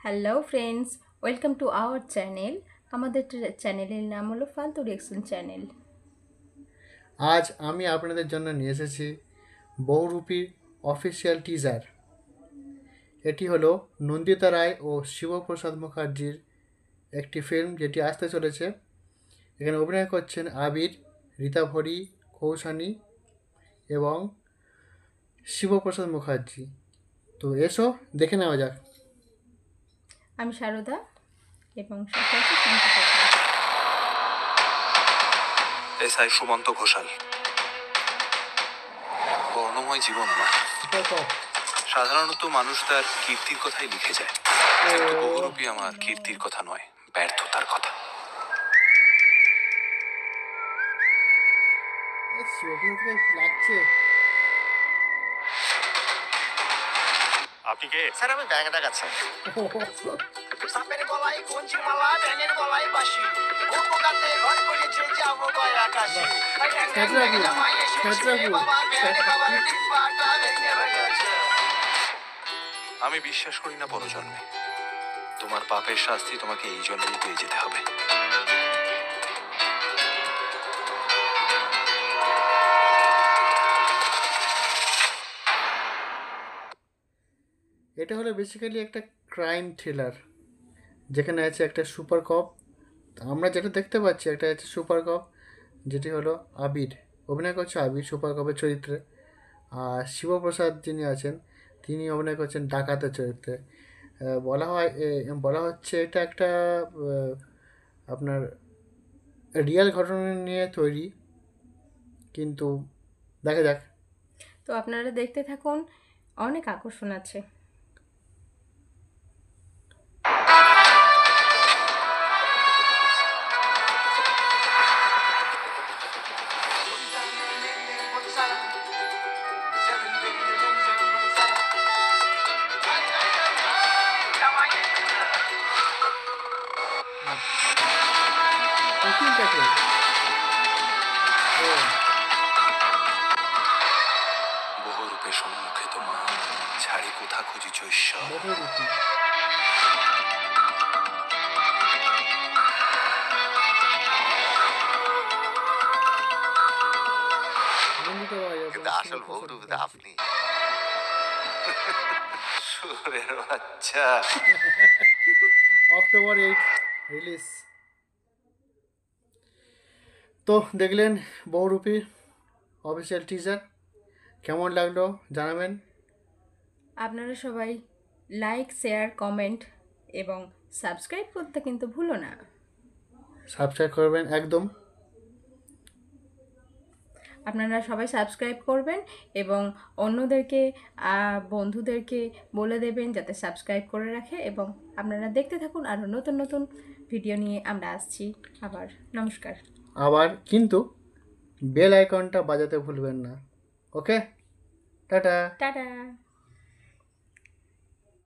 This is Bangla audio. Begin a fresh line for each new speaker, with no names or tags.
Hello friends, welcome to our channel. আমাদের চ্যানেলের নাম হলো ফালতু রিয়াকশন চ্যানেল।
আজ আমি আপনাদের জন্য নিয়ে এসেছি বহুরূপীর অফিসিয়াল টিজার। এটি হলো নন্দিতা রায় ও শিবপ্রসাদ মুখার্জির একটি ফিল্ম যেটি আসতে চলেছে। এখানে অভিনয় করছেন আবির, রীতা ভরি, কৌশানী এবং শিবপ্রসাদ মুখার্জি। তো এসো দেখে নেওয়া যাক।
আমি শারদা এবং সাথে আছি শান্তি প্রকাশ।
এসআই সুমন্ত ঘোষাল। বর্ণময় জীবন আমার। সাধারণত মানুষ তার কীর্তির কথাই লিখে যায়, কিন্তু বহুরূপী আমার কীর্তির কথা নয়, ব্যর্থতার কথা।
লাগছে।
আপনি কে?
স্যার আমি ব্যাঙ ডাকাচ্ছি। সাপের গলায় কঞ্চির মালা, ব্যাঙের গলায় বাঁশি, উপকাতে ঘর করেছে যাবো গয় আকাশে।
আমি বিশ্বাস করি না পরজন্মে। তোমার পাপের শাস্তি তোমাকে এই জন্মেই পেয়ে যেতে হবে।
এটা হলো বেসিক্যালি একটা ক্রাইম থ্রিলার, যেখানে আছে একটা সুপার কপ। আমরা যেটা দেখতে পাচ্ছি, একটা আছে সুপার কপ, যেটি হলো আবির। অভিনয় করছে আবির সুপার কপের চরিত্রে। আর শিবপ্রসাদ যিনি আছেন, তিনি অভিনয় করছেন ডাকাতের চরিত্রে। বলা হচ্ছে এটা একটা আপনার রিয়েল ঘটনা নিয়ে তৈরি, কিন্তু দেখা যাক।
তো আপনারা দেখতে থাকুন, অনেক আকর্ষণ আছে।
উকিলটাকে
বহুরূপে সম্মুখে তোমার ছাড়ি কোথা খুঁজিছ ঈশ্বর।
বহুরূপী।
কিন্তু আসল বহুরূপী তো আপনি।
সুরের বাচ্চা।
October 8 release. তো দেখলেন বহুরূপী অফিসিয়াল টিজার। কেমন লাগলো জানাবেন।
আপনারা সবাই লাইক, শেয়ার, কমেন্ট এবং সাবস্ক্রাইব করতে কিন্তু ভুলো না।
সাবস্ক্রাইব করবেন একদম।
আপনারা সবাই সাবস্ক্রাইব করবেন এবং অন্যদেরকে, বন্ধুদেরকে বলে দেবেন যাতে সাবস্ক্রাইব করে রাখে। এবং আপনারা দেখতে থাকুন, আরও নতুন নতুন ভিডিও নিয়ে আমরা আসছি আবার। নমস্কার।
আবার কিন্তু বেল আইকনটা বাজাতে ভুলবেন না। ওকে, টাটা।
টাটা।